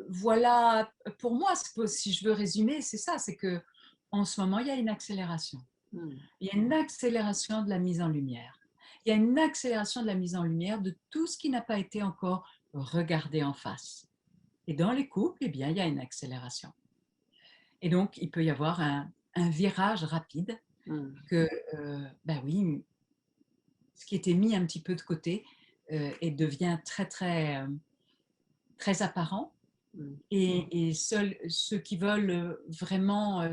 voilà, pour moi, si je veux résumer, c'est ça, c'est que en ce moment, il y a une accélération. Il y a une accélération de la mise en lumière. Il y a une accélération de la mise en lumière de tout ce qui n'a pas été encore regardé en face. Et dans les couples, eh bien, il y a une accélération. Et donc, il peut y avoir un virage rapide que, ben oui, ce qui était mis un petit peu de côté et devient très, très, très apparent. Et seuls ceux qui veulent vraiment,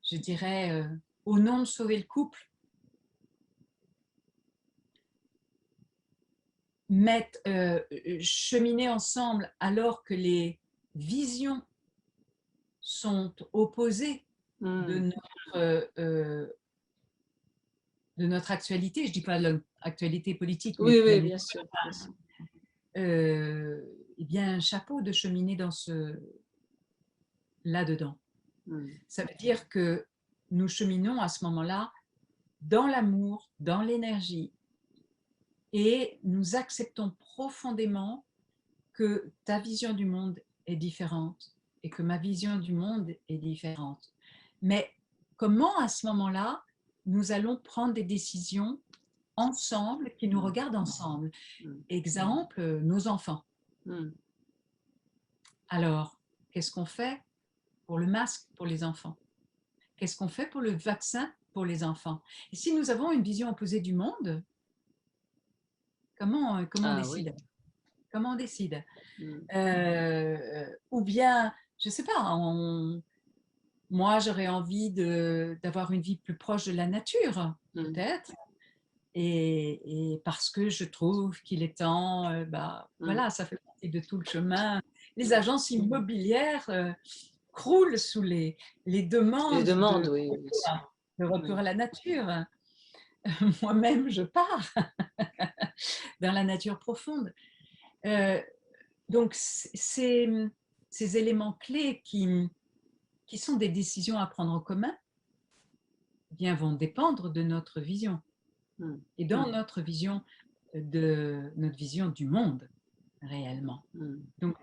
je dirais, au nom de sauver le couple, cheminer ensemble alors que les visions sont opposées de notre actualité. Je ne dis pas l'actualité politique, mais Oui, oui, planétaire. bien sûr. Bien sûr. Eh bien, un chapeau de cheminer dans là-dedans. Ça veut dire que nous cheminons à ce moment-là dans l'amour, dans l'énergie, et nous acceptons profondément que ta vision du monde est différente et que ma vision du monde est différente. Mais comment à ce moment-là, nous allons prendre des décisions ensemble, qui nous regardent ensemble? Exemple, nos enfants. Alors, qu'est-ce qu'on fait pour le masque pour les enfants? Qu'est-ce qu'on fait pour le vaccin pour les enfants? Et si nous avons une vision opposée du monde, comment on décide? Comment on décide? Ou bien, je ne sais pas, moi j'aurais envie d'avoir une vie plus proche de la nature, peut-être, et parce que je trouve qu'il est temps, voilà, ça fait partie de tout le chemin. Les agences immobilières croulent sous les Les demandes demandes, oui. de retour à la nature. Moi-même, je pars dans la nature profonde. Donc, ces éléments clés qui sont des décisions à prendre en commun, eh bien, vont dépendre de notre vision. Et dans notre vision du monde, réellement. Donc,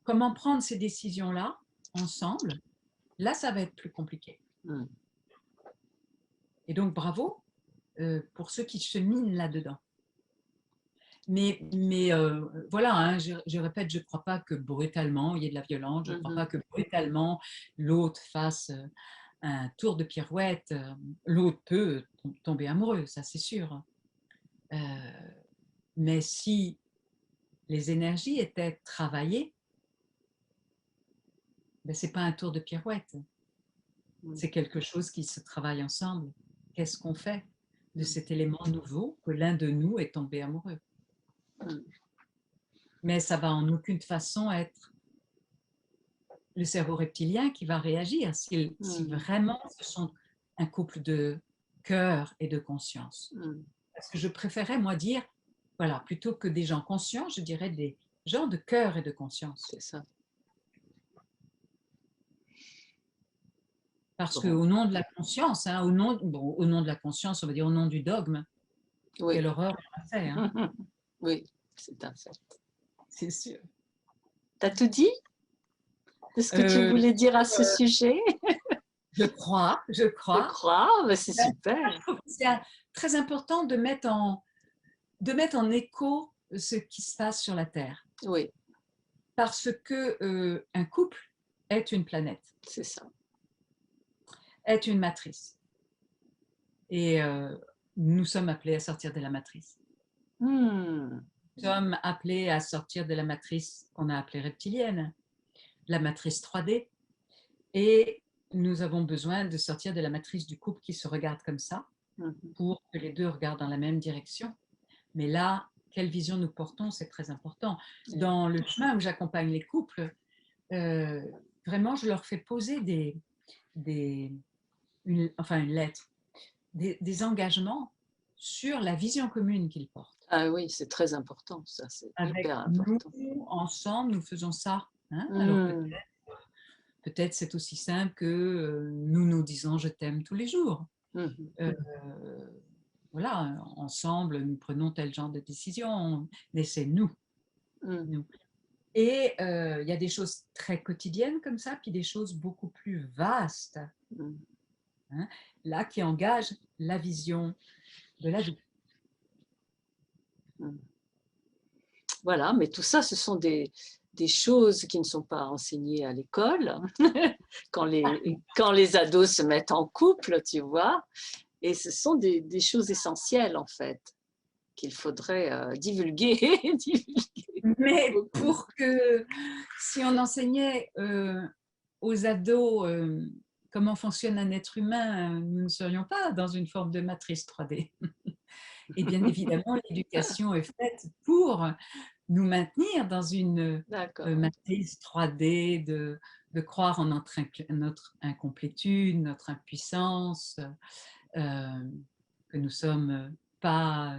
comment prendre ces décisions-là, ensemble, là, ça va être plus compliqué. Et donc, bravo pour ceux qui cheminent là-dedans. Mais voilà, hein, je répète, je ne crois pas que brutalement il y ait de la violence, je ne crois pas que brutalement l'autre fasse un tour de pirouette. L'autre peut tomber amoureux, ça c'est sûr. Mais si les énergies étaient travaillées, ben, ce n'est pas un tour de pirouette. C'est quelque chose qui se travaille ensemble. Qu'est-ce qu'on fait de cet élément nouveau que l'un de nous est tombé amoureux? Mais ça va en aucune façon être le cerveau reptilien qui va réagir si vraiment ce sont un couple de cœur et de conscience. Parce que je préférais, moi, dire, voilà, plutôt que des gens conscients, je dirais des gens de cœur et de conscience. C'est ça. Parce qu'au nom de la conscience, hein, au nom de la conscience, on va dire au nom du dogme, quelle horreur on a fait. Hein. Oui, c'est un fait. C'est sûr. T'as tout dit de ce que tu voulais dire à ce sujet? Je crois. Je crois, mais c'est super. Je trouve que c'est très important de mettre en écho ce qui se passe sur la Terre. Oui. Parce que un couple est une planète. C'est ça. Est une matrice. Et nous sommes appelés à sortir de la matrice. Hmm. Nous sommes appelés à sortir de la matrice qu'on a appelée reptilienne, la matrice 3D, et nous avons besoin de sortir de la matrice du couple qui se regarde comme ça, pour que les deux regardent dans la même direction. Mais là, quelle vision nous portons, c'est très important. Dans le chemin où j'accompagne les couples, vraiment, je leur fais poser une lettre, des engagements sur la vision commune qu'ils portent. Ah oui, c'est très important, ça, c'est hyper important. Nous, ensemble, nous faisons ça. Hein? Alors peut-être c'est aussi simple que nous nous disons « je t'aime » tous les jours. Voilà, ensemble, nous prenons tel genre de décision, mais c'est nous. Nous. Et il y a des choses très quotidiennes comme ça, puis des choses beaucoup plus vastes, hein, là, qui engagent la vision de la vie. Voilà, mais tout ça, ce sont des choses qui ne sont pas enseignées à l'école, quand les ados se mettent en couple, tu vois, et ce sont des choses essentielles, en fait, qu'il faudrait divulguer. Mais pour que, si on enseignait aux ados comment fonctionne un être humain, nous ne serions pas dans une forme de matrice 3D. Et bien évidemment, l'éducation est faite pour nous maintenir dans une matrice 3D, de croire en notre incomplétude, notre impuissance, que nous ne sommes pas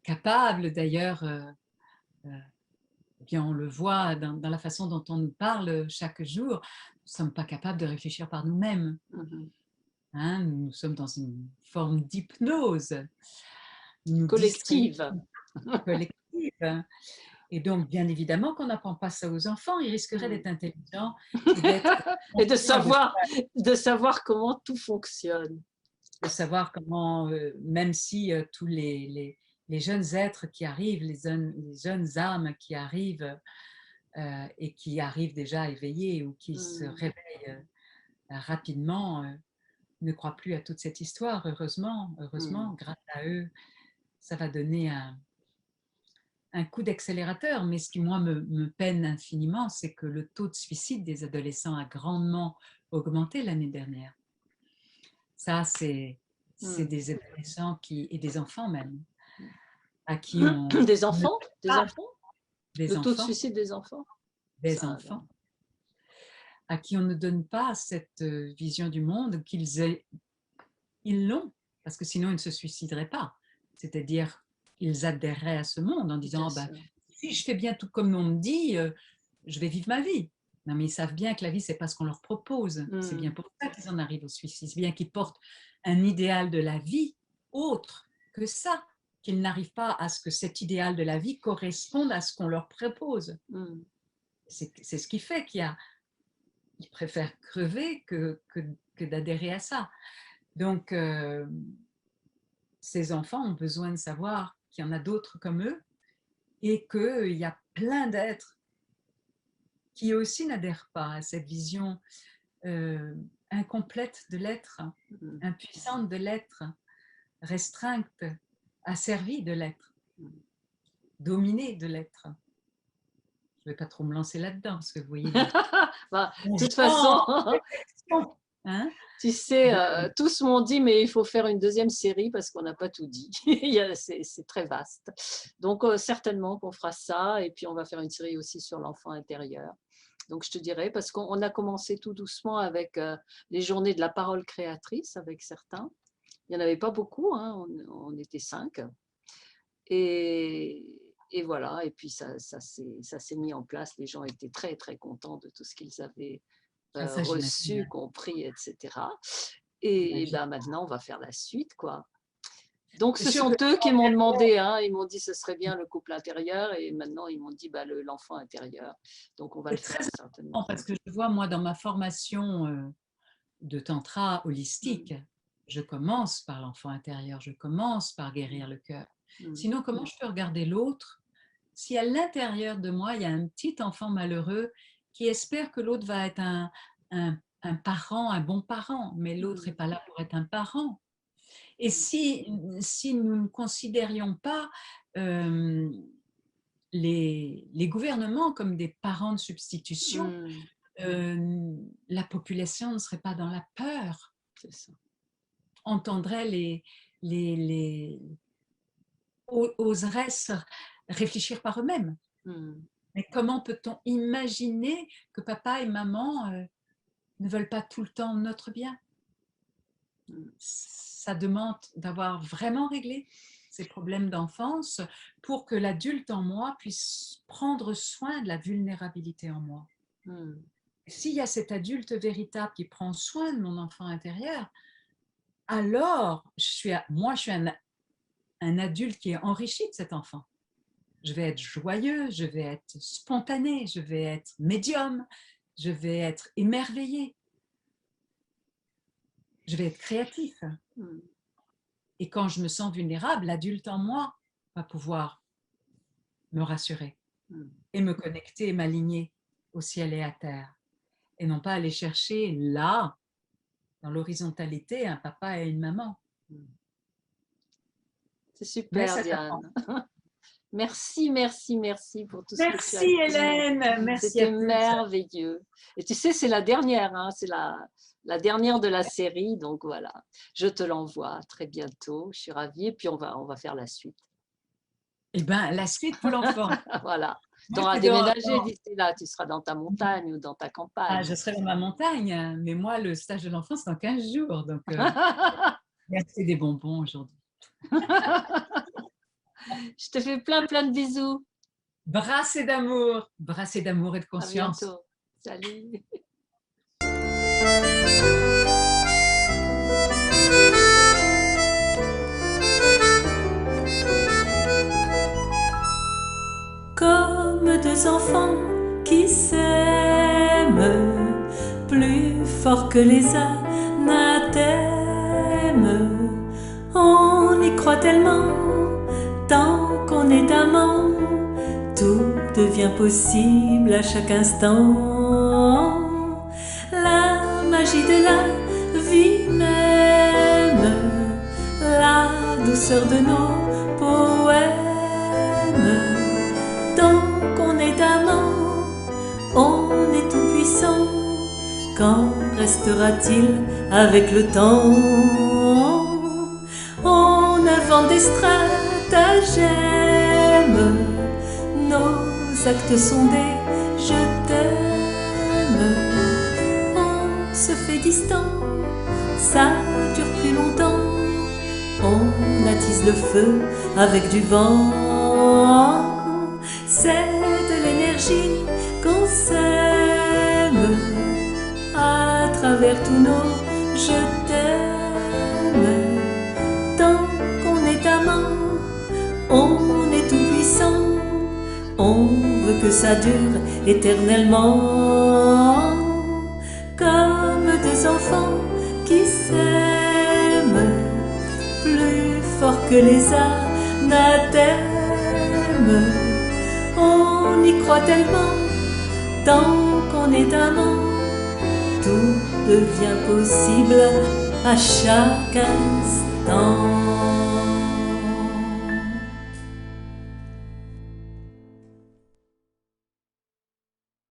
capables. D'ailleurs, bien on le voit dans la façon dont on nous parle chaque jour, nous ne sommes pas capables de réfléchir par nous-mêmes. Hein, nous sommes dans une forme d'hypnose. Collective. Collective. Et donc, bien évidemment qu'on n'apprend pas ça aux enfants. Ils risqueraient d'être intelligents et de savoir comment tout fonctionne. De savoir comment, même si tous les jeunes êtres qui arrivent, les jeunes âmes qui arrivent et qui arrivent déjà éveillées ou qui se réveillent rapidement, ne croient plus à toute cette histoire, heureusement, grâce à eux, ça va donner un coup d'accélérateur. Mais ce qui, moi, me peine infiniment, c'est que le taux de suicide des adolescents a grandement augmenté l'année dernière. Ça, c'est des adolescents et des enfants même, à qui on... Des enfants? Le taux de suicide des enfants? Des enfants. À qui on ne donne pas cette vision du monde qu'ils l'ont, parce que sinon ils ne se suicideraient pas. C'est-à-dire, ils adhéreraient à ce monde en disant si je fais bien tout comme on me dit, je vais vivre ma vie. Non, mais ils savent bien que la vie, c'est pas ce qu'on leur propose. C'est bien pour ça qu'ils en arrivent au suicide. C'est bien qu'ils portent un idéal de la vie autre que ça, qu'ils n'arrivent pas à ce que cet idéal de la vie corresponde à ce qu'on leur propose. C'est ce qui fait qu'ils préfèrent crever que d'adhérer à ça. Donc, ces enfants ont besoin de savoir qu'il y en a d'autres comme eux et qu'il y a plein d'êtres qui aussi n'adhèrent pas à cette vision incomplète de l'être, impuissante de l'être, restreinte, asservie de l'être, dominée de l'être. Je ne vais pas trop me lancer là-dedans, parce que vous voyez... de toute façon, hein, tu sais, tous m'ont dit, mais il faut faire une deuxième série parce qu'on n'a pas tout dit. C'est très vaste. Donc, certainement qu'on fera ça, et puis on va faire une série aussi sur l'enfant intérieur. Donc, je te dirais, parce qu'on a commencé tout doucement avec les journées de la parole créatrice, avec certains. Il n'y en avait pas beaucoup, hein, on était 5. Et voilà, et puis ça s'est mis en place. Les gens étaient très, très contents de tout ce qu'ils avaient reçu, compris, etc. Et ben, maintenant, on va faire la suite, quoi. Donc, ce sont eux qui m'ont demandé, hein, ils m'ont dit ce serait bien le couple intérieur, et maintenant ils m'ont dit l'enfant intérieur. Donc, on va le faire certainement. Parce que je vois, moi, dans ma formation de tantra holistique, je commence par l'enfant intérieur, je commence par guérir le cœur. Sinon, comment je peux regarder l'autre si à l'intérieur de moi, il y a un petit enfant malheureux qui espère que l'autre va être un parent, un bon parent, mais l'autre n'est pas là pour être un parent. Et si nous ne considérions pas les gouvernements comme des parents de substitution, la population ne serait pas dans la peur, C'est ça. entendrait oserait réfléchir par eux-mêmes. Mais comment peut-on imaginer que papa et maman ne veulent pas tout le temps notre bien? Ça demande d'avoir vraiment réglé ces problèmes d'enfance pour que l'adulte en moi puisse prendre soin de la vulnérabilité en moi. S'il y a cet adulte véritable qui prend soin de mon enfant intérieur, alors moi je suis un adulte qui est enrichi de cet enfant. Je vais être joyeux, je vais être spontané, je vais être médium, je vais être émerveillé, je vais être créatif. Et quand je me sens vulnérable, l'adulte en moi va pouvoir me rassurer et me connecter et m'aligner au ciel et à terre. Et non pas aller chercher là, dans l'horizontalité, un papa et une maman. C'est super, Diane. Merci, merci, merci pour tout ce que tu as Merci dit. Hélène, merci. C'était merveilleux. Et tu sais, c'est la dernière, hein, c'est la dernière de la série, donc voilà. Je te l'envoie très bientôt, je suis ravie, et puis on va faire la suite. Eh bien, la suite pour l'enfant. Voilà. Tu auras déménagé d'ici là, tu seras dans ta montagne ou dans ta campagne. Ah, je serai dans ma montagne, mais moi, le stage de l'enfant, c'est dans 15 jours. Donc, merci des bonbons aujourd'hui. Je te fais plein de bisous. Brassez d'amour et de conscience. À bientôt. Salut. Comme deux enfants qui s'aiment plus fort que les anathèmes. On y croit tellement, tant qu'on est amant, tout devient possible à chaque instant. La magie de la vie même, la douceur de nos poèmes. Tant qu'on est amant, on est tout puissant. Qu'en restera-t-il avec le temps? On invente des stratagèmes, nos actes sont des je t'aime. On se fait distant, ça dure plus longtemps. On attise le feu avec du vent. C'est de l'énergie qu'on sème à travers tous nos je t'aime. Tant qu'on est amant, on est tout puissant. On veut que ça dure éternellement. Comme deux enfants qui s'aiment plus fort que les anathèmes. On y croit tellement, tant qu'on est amant, tout devient possible à chaque instant.